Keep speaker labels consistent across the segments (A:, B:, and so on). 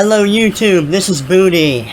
A: Hello YouTube, this is Booty,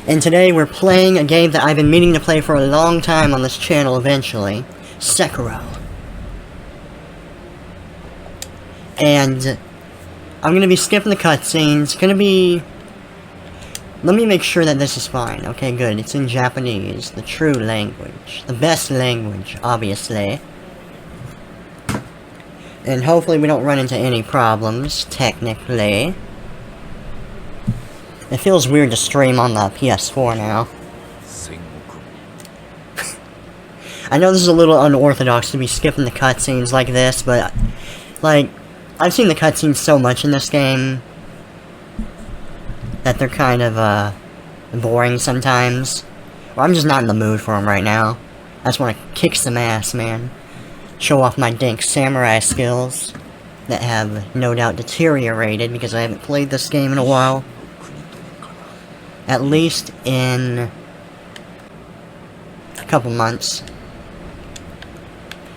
A: and today we're playing a game that I've been meaning to play for a long time on this channel eventually, SEKIRO. And I'm gonna be skipping the cutscenes, let me make sure that this is fine. Okay, good, it's in Japanese, the true language, the best language, obviously. And hopefully we don't run into any problems, technically. It feels weird to stream on the PS4 now. I know this is a little unorthodox to be skipping the cutscenes like this, but, like, I've seen the cutscenes so much in this game that they're kind of, boring sometimes. Or I'm just not in the mood for them right now. I just want to kick some ass, man. Show off my dank samurai skills that have no doubt deteriorated because I haven't played this game in a while. At least in a couple months.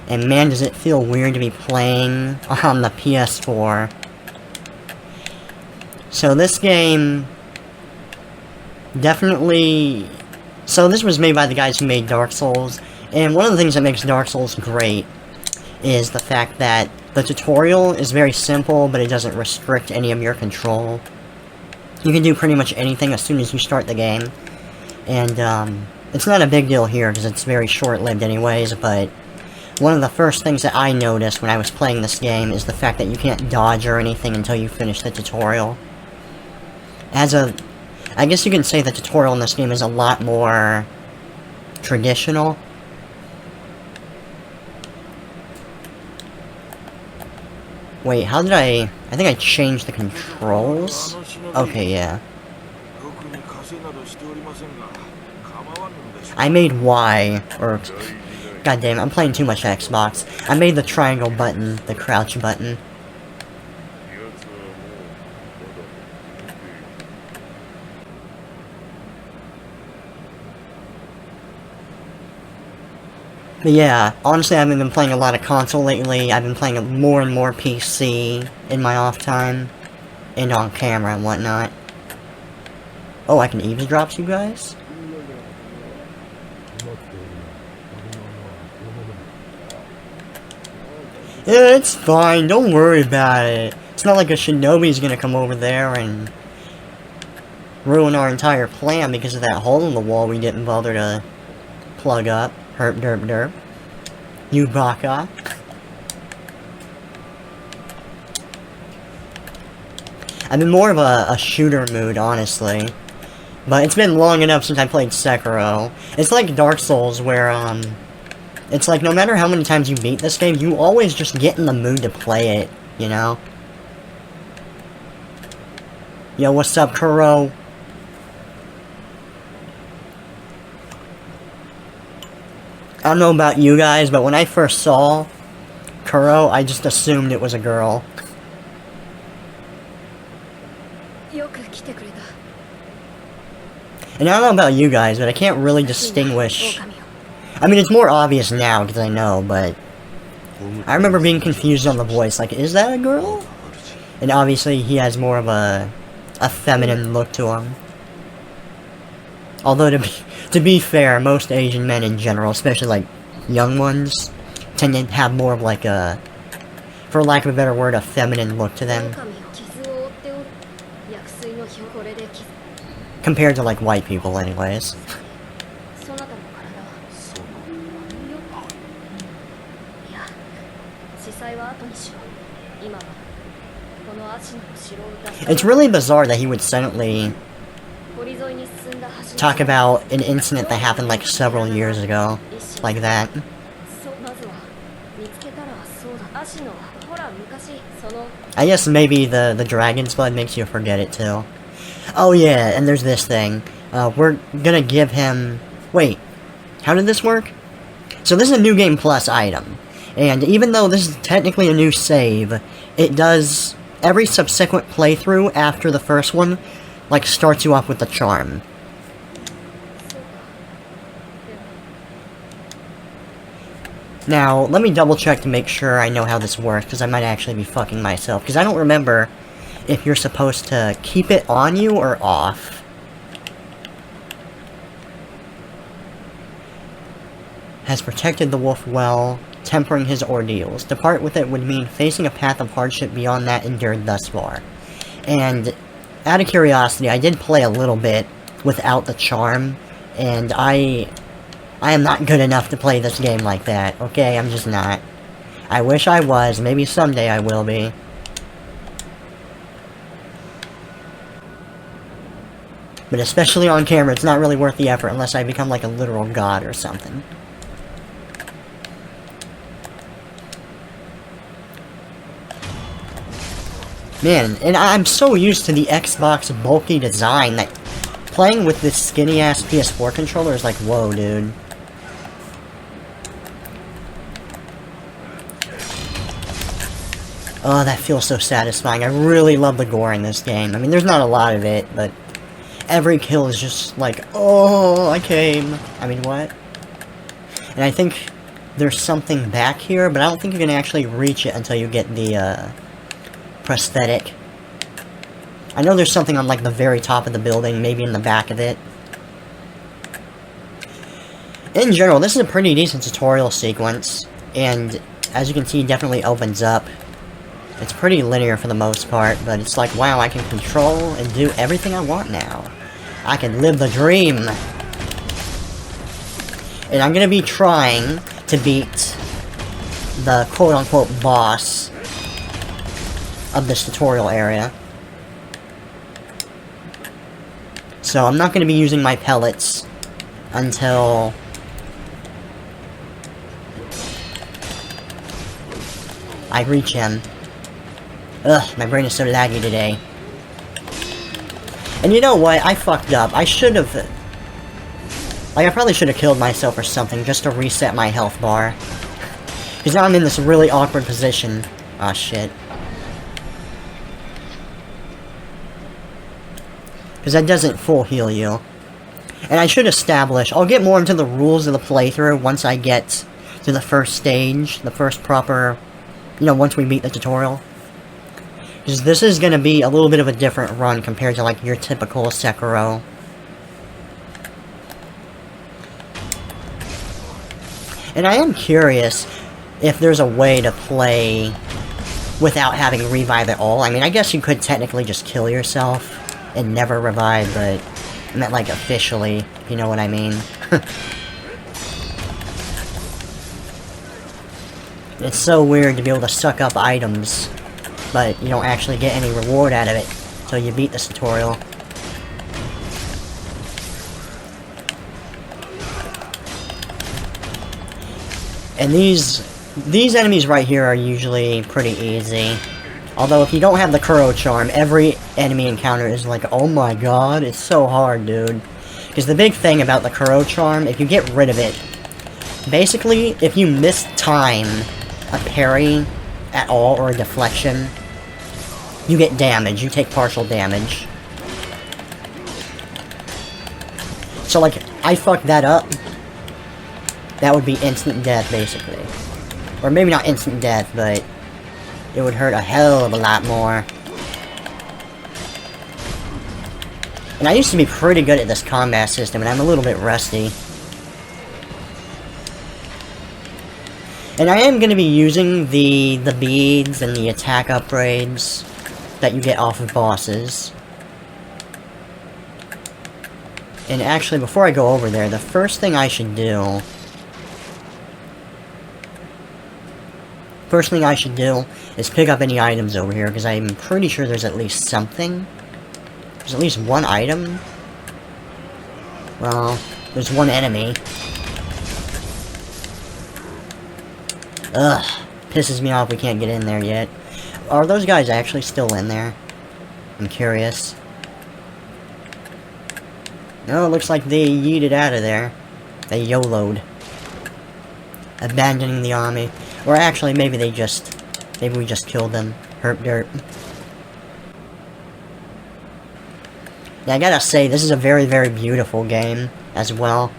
A: And man, does it feel weird to be playing on the PS4. So this game definitely... So this was made by the guys who made Dark Souls. And one of the things that makes Dark Souls great is the fact that the tutorial is very simple, but it doesn't restrict any of your control. You can do pretty much anything as soon as you start the game. And, it's not a big deal here, because it's very short-lived anyways, but one of the first things that I noticed when I was playing this game is the fact that you can't dodge or anything until you finish the tutorial. I guess you can say the tutorial in this game is a lot more traditional. Wait, how did I think I changed the controls? Okay, yeah. I made Y, or... Goddamn, I'm playing too much Xbox. I made the triangle button the crouch button. But yeah, honestly I haven't been playing a lot of console lately. I've been playing more and more PC in my off time. And on camera and whatnot. Oh, I can eavesdrop you guys? Yeah, it's fine, don't worry about it. It's not like a shinobi's gonna come over there and ruin our entire plan because of that hole in the wall we didn't bother to plug up. Herp derp derp. You baka. I've been more of a shooter mood, honestly. But it's been long enough since I played Sekiro. It's like Dark Souls, where, it's like no matter how many times you beat this game, you always just get in the mood to play it, you know? Yo, what's up, Kuro? I don't know about you guys, but when I first saw Kuro, I just assumed it was a girl. And I don't know about you guys, but I can't really distinguish... I mean, it's more obvious now, because I know, but... I remember being confused on the voice, like, is that a girl? And obviously, he has more of a feminine look to him. Although, to be fair, most Asian men in general, especially, like, young ones, tend to have more of, like, a... For lack of a better word, a feminine look to them. Compared to, like, white people, anyways. It's really bizarre that he would suddenly talk about an incident that happened, like, several years ago. Like that. I guess maybe the dragon's blood makes you forget it, too. Oh yeah, and there's this thing. We're gonna give him... Wait, how did this work? So this is a New Game Plus item. And even though this is technically a new save, it does... Every subsequent playthrough after the first one, like, starts you off with the charm. Now, let me double check to make sure I know how this works, because I might actually be fucking myself, because I don't remember if you're supposed to keep it on you or off. Has protected the wolf well, tempering his ordeals. To part with it would mean facing a path of hardship beyond that endured thus far. And out of curiosity, I did play a little bit without the charm, and I am not good enough to play this game like that, okay? I'm just not. I wish I was, maybe someday I will be. But especially on camera, it's not really worth the effort unless I become like a literal god or something. Man, and I'm so used to the Xbox bulky design that playing with this skinny-ass PS4 controller is like, whoa, dude. Oh, that feels so satisfying. I really love the gore in this game. I mean, there's not a lot of it, but every kill is just like, oh, I came. I mean, what? And I think there's something back here, but I don't think you can actually reach it until you get the, prosthetic. I know there's something on, like, the very top of the building, maybe in the back of it. In general, this is a pretty decent tutorial sequence, and as you can see, it definitely opens up. It's pretty linear for the most part, but it's like, wow, I can control and do everything I want now. I can live the dream. And I'm gonna be trying to beat the quote-unquote boss of this tutorial area. So I'm not going to be using my pellets until I reach him. Ugh, my brain is so laggy today. And you know what? I fucked up. I should have... Like, I probably should have killed myself or something just to reset my health bar. Because now I'm in this really awkward position. Aw, shit. Because that doesn't full heal you. And I should establish, I'll get more into the rules of the playthrough once I get to the first stage, the first proper, you know, once we beat the tutorial. Because this is going to be a little bit of a different run compared to, like, your typical SEKIRO. And I am curious if there's a way to play without having revive at all. I mean, I guess you could technically just kill yourself and never revive, but I meant, like, officially, if you know what I mean. It's so weird to be able to suck up items, but you don't actually get any reward out of it until you beat this tutorial. And these enemies right here are usually pretty easy. Although, if you don't have the Kuro charm, every enemy encounter is like, oh my god, it's so hard, dude. Because the big thing about the Kuro charm, if you get rid of it, basically, if you miss time a parry at all, or a deflection, you get damage, you take partial damage. So, like, I fucked that up, that would be instant death, basically. Or maybe not instant death, but it would hurt a hell of a lot more. And I used to be pretty good at this combat system, and I'm a little bit rusty. And I am going to be using the beads and the attack upgrades that you get off of bosses. And actually, before I go over there, the first thing I should do... is pick up any items over here, because I'm pretty sure there's at least something. There's at least one item. Well, there's one enemy. Ugh, pisses me off we can't get in there yet. Are those guys actually still in there? I'm curious. No, it looks like they yeeted out of there. They YOLO'd. Abandoning the army. Or actually, maybe we just killed them. Herp derp. Yeah, I gotta say, this is a very, very beautiful game, as well.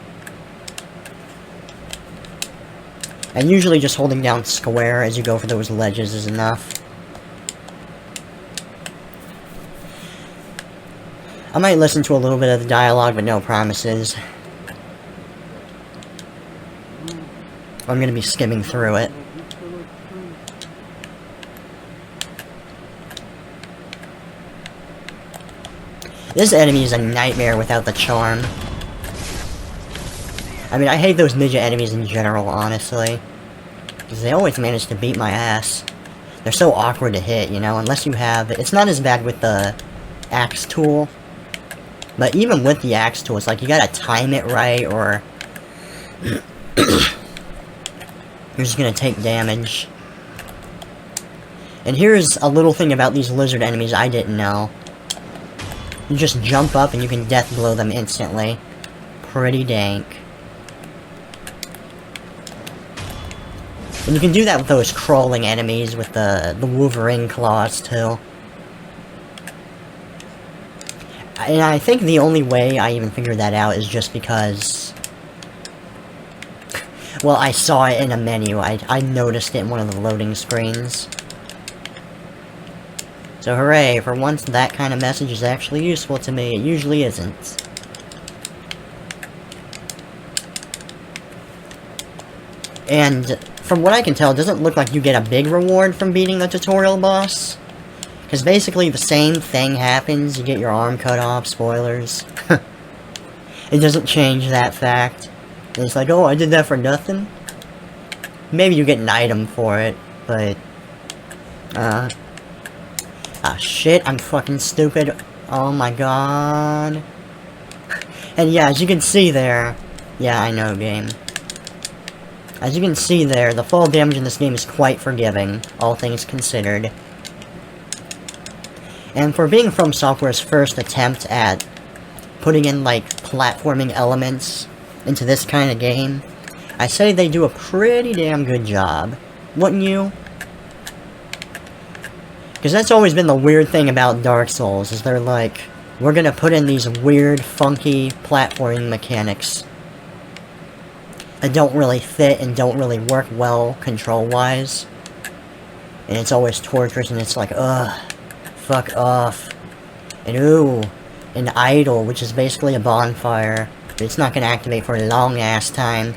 A: And usually just holding down square as you go for those ledges is enough. I might listen to a little bit of the dialogue, but no promises. I'm gonna be skimming through it. This enemy is a nightmare without the charm. I mean, I hate those ninja enemies in general, honestly. Because they always manage to beat my ass. They're so awkward to hit, you know, unless you have... It's not as bad with the axe tool. But even with the axe tool, it's like you gotta time it right, or... you're just gonna take damage. And here's a little thing about these lizard enemies I didn't know. You just jump up and you can death blow them instantly. Pretty dank. And you can do that with those crawling enemies with the Wolverine claws too. And I think the only way I even figured that out is just because... well, I saw it in a menu. I noticed it in one of the loading screens. So hooray, for once that kind of message is actually useful to me. It usually isn't. And from what I can tell, it doesn't look like you get a big reward from beating the tutorial boss. Because basically the same thing happens, you get your arm cut off, spoilers. It doesn't change that fact. And it's like, oh, I did that for nothing? Maybe you get an item for it, but... ah, shit, I'm fucking stupid. Oh my god. And yeah, as you can see there... yeah, I know, game. As you can see there, the fall damage in this game is quite forgiving, all things considered. And for being From Software's first attempt at putting in, like, platforming elements into this kind of game, I say they do a pretty damn good job. Wouldn't you? Because that's always been the weird thing about Dark Souls, is they're like, we're gonna put in these weird, funky platforming mechanics that don't really fit and don't really work well control-wise. And it's always torturous, and it's like, ugh, fuck off. And ooh, an idol, which is basically a bonfire, but it's not gonna activate for a long-ass time.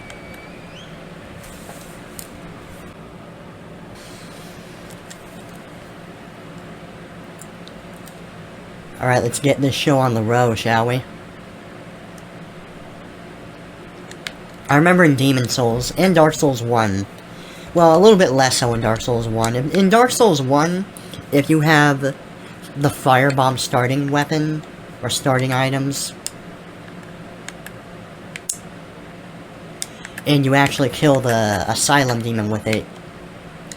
A: Alright, let's get this show on the road, shall we? I remember in Demon Souls, and Dark Souls 1, well, a little bit less so in Dark Souls 1. In Dark Souls 1, if you have the firebomb starting weapon, or starting items, and you actually kill the Asylum Demon with it,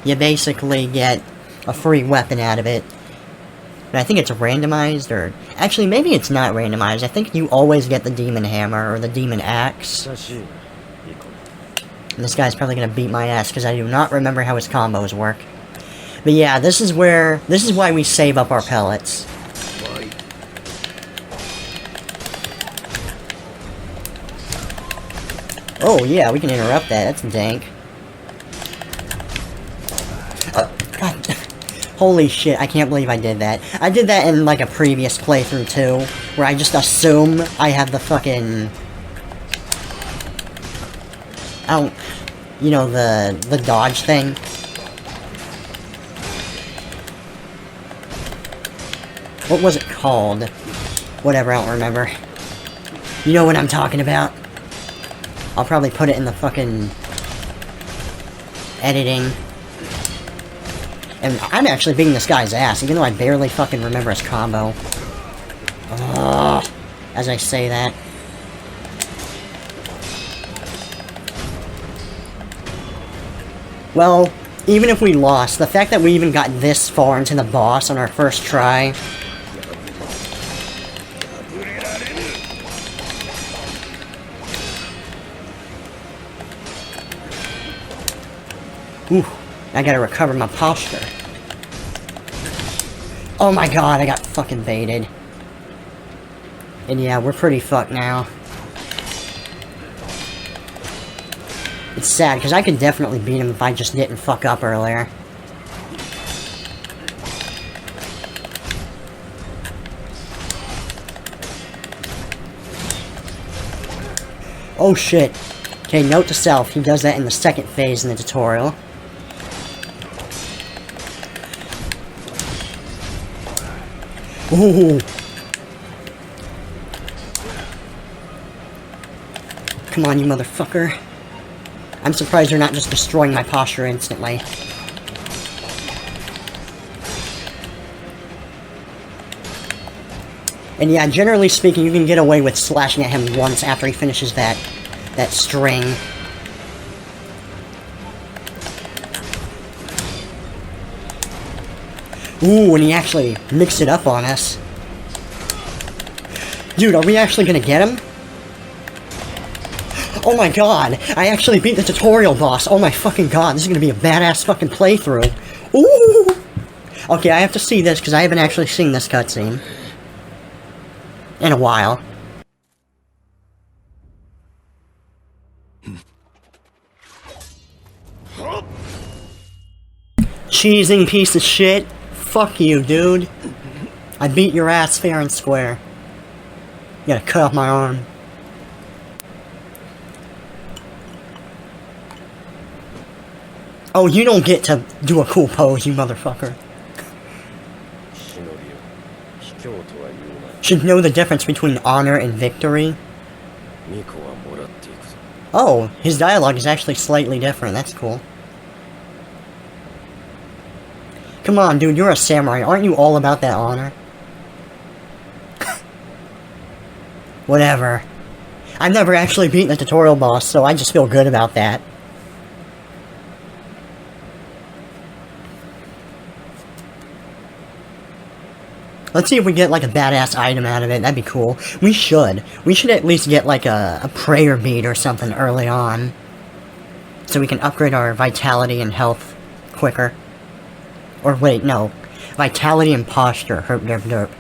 A: you basically get a free weapon out of it. But I think it's randomized, or... actually, maybe it's not randomized. I think you always get the Demon Hammer, or the Demon Axe. And this guy's probably gonna beat my ass, because I do not remember how his combos work. But yeah, this is why we save up our pellets. Oh yeah, we can interrupt that, that's dank. God. Holy shit, I can't believe I did that. I did that in, like, a previous playthrough, too, where I just assume I have the fucking... I don't... you know, the dodge thing. What was it called? Whatever, I don't remember. You know what I'm talking about. I'll probably put it in the fucking... editing. And I'm actually beating this guy's ass, even though I barely fucking remember his combo. Ugh, as I say that. Well, even if we lost, the fact that we even got this far into the boss on our first try... ooh, I gotta recover my posture. Oh my god, I got fucking baited. And yeah, we're pretty fucked now. It's sad, because I could definitely beat him if I just didn't fuck up earlier. Oh shit. Okay, note to self, he does that in the second phase in the tutorial. Ooh. Come on, you motherfucker. I'm surprised you're not just destroying my posture instantly. And yeah, generally speaking, you can get away with slashing at him once after he finishes that string. Ooh, and he actually mixed it up on us. Dude, are we actually gonna get him? Oh my god, I actually beat the tutorial boss. Oh my fucking god, this is gonna be a badass fucking playthrough. Ooh! Okay, I have to see this, because I haven't actually seen this cutscene in a while. Cheesing piece of shit. Fuck you, dude. I beat your ass fair and square. You gotta cut off my arm. Oh, you don't get to do a cool pose, you motherfucker. Should know the difference between honor and victory. Oh, his dialogue is actually slightly different, that's cool. Come on, dude, you're a samurai, aren't you all about that honor? Whatever. I've never actually beaten a tutorial boss, so I just feel good about that. Let's see if we get, like, a badass item out of it. That'd be cool. We should. We should at least get, like, a prayer bead or something early on. So we can upgrade our vitality and health quicker. Or wait, no. Vitality and posture. Herp derp derp.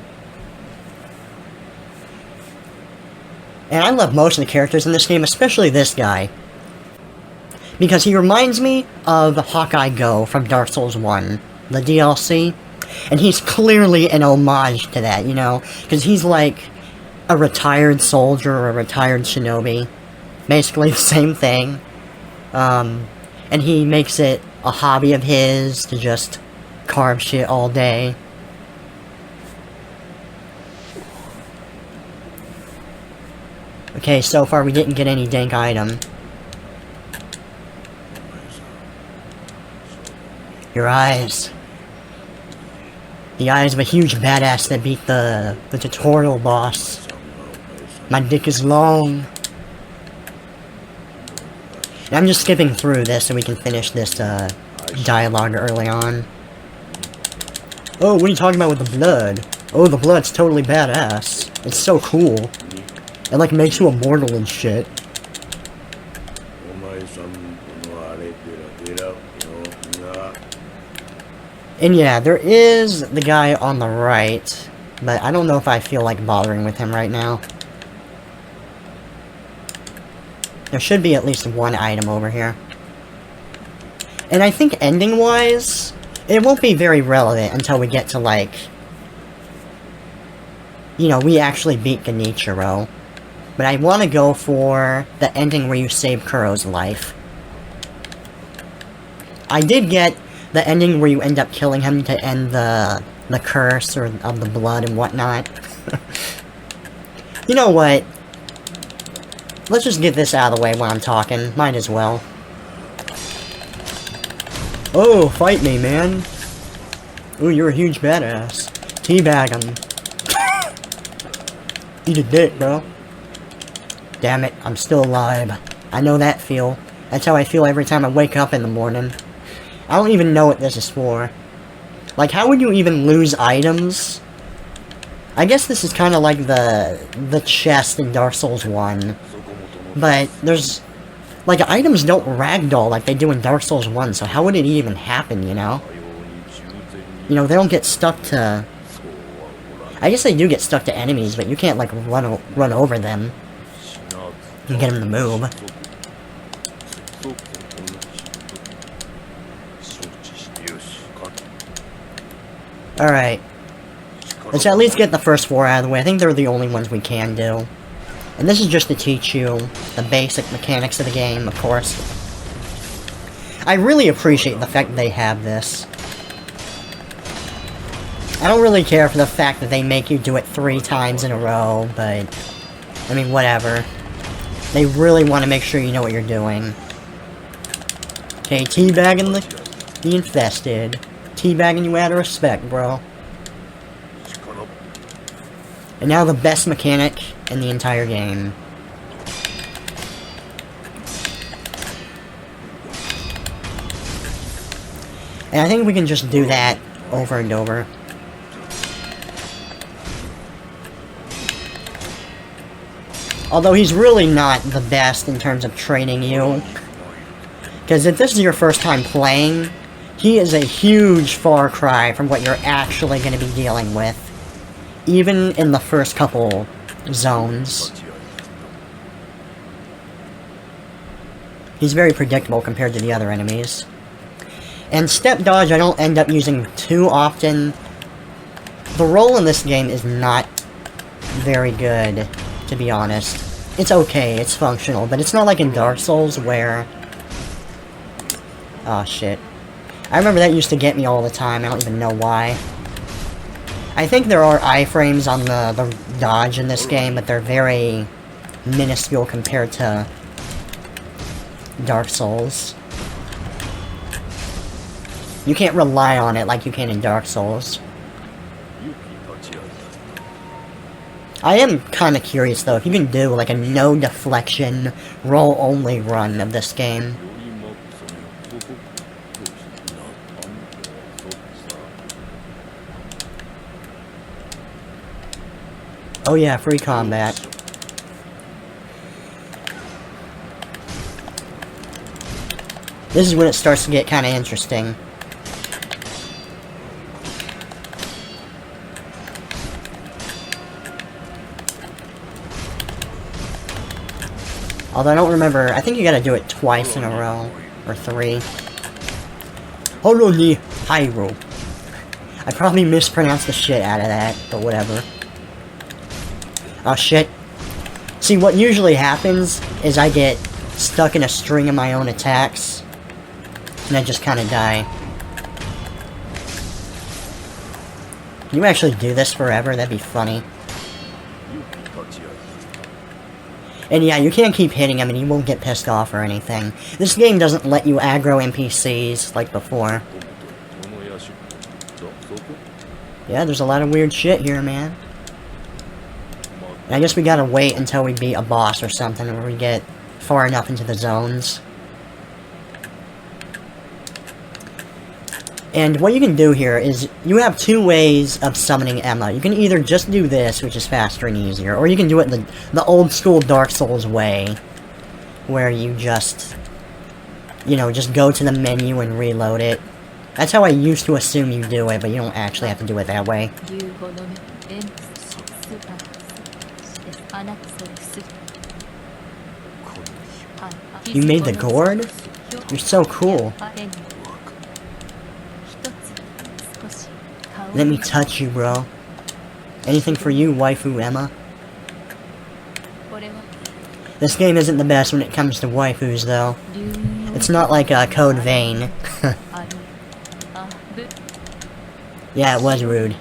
A: And I love most of the characters in this game, especially this guy. Because he reminds me of Hawkeye Go from Dark Souls 1. The DLC. And he's clearly an homage to that, you know? Because he's like a retired soldier or a retired shinobi. Basically the same thing. And he makes it a hobby of his to just carve shit all day. Okay, so far we didn't get any dank item. Your eyes. The eyes of a huge badass that beat the tutorial boss. My dick is long. And I'm just skipping through this so we can finish this dialogue early on. Oh, what are you talking about with the blood? Oh, the blood's totally badass. It's so cool. It like makes you immortal and shit. And yeah, there is the guy on the right, but I don't know if I feel like bothering with him right now. There should be at least one item over here. And I think ending-wise, it won't be very relevant until we get to, like... You know, we actually beat Genichiro. But I want to go for the ending where you save Kuro's life. I did get the ending where you end up killing him to end the curse or of the blood and whatnot. You know what? Let's just get this out of the way while I'm talking. Might as well. Oh, fight me, man. Ooh, you're a huge badass. Teabag him. Eat a dick, bro. Damn it, I'm still alive. I know that feel. That's how I feel every time I wake up in the morning. I don't even know what this is for. Like, how would you even lose items? I guess this is kind of like the chest in Dark Souls 1. But there's... Like, items don't ragdoll like they do in Dark Souls 1, so how would it even happen, you know? You know, they don't get stuck to... I guess they do get stuck to enemies, but you can't, like, run over them and get them to move. Alright. Let's at least get the first 4 out of the way. I think they're the only ones we can do. And this is just to teach you the basic mechanics of the game, of course. I really appreciate the fact that they have this. I don't really care for the fact that they make you do it 3 times in a row, but... I mean, whatever. They really want to make sure you know what you're doing. Okay, teabagging the infested. Teabagging you out of respect, bro. And now the best mechanic in the entire game. And I think we can just do that over and over. Although he's really not the best in terms of training you. Because if this is your first time playing, he is a huge far cry from what you're actually going to be dealing with. Even in the first couple zones. He's very predictable compared to the other enemies. And step dodge I don't end up using too often. The roll in this game is not very good, to be honest. It's okay, it's functional, but it's not like in Dark Souls where... Oh shit. I remember that used to get me all the time, I don't even know why. I think there are iframes on the dodge in this game, but they're very minuscule compared to Dark Souls. You can't rely on it like you can in Dark Souls. I am kind of curious though, if you can do like a no deflection, roll only run of this game. Oh yeah, free combat. This is when it starts to get kind of interesting. Although I don't remember, I think you gotta do it twice in a row. Or 3. Holoni Hyro. I probably mispronounced the shit out of that, but whatever. Oh shit. See, what usually happens is I get stuck in a string of my own attacks. And I just kinda die. Can you actually do this forever? That'd be funny. And yeah, you can't keep hitting him and he won't get pissed off or anything. This game doesn't let you aggro NPCs like before. Yeah, there's a lot of weird shit here, man. And I guess we gotta wait until we beat a boss or something, or we get far enough into the zones. And what you can do here is, you have 2 ways of summoning Emma. You can either just do this, which is faster and easier, or you can do it the old school Dark Souls way, where you just, you know, just go to the menu and reload it. That's how I used to assume you do it, but you don't actually have to do it that way. You made the gourd? You're so cool. Let me touch you, bro. Anything for you, waifu Emma? This game isn't the best when it comes to waifus, though. It's not like Code Vein. Yeah, it was rude.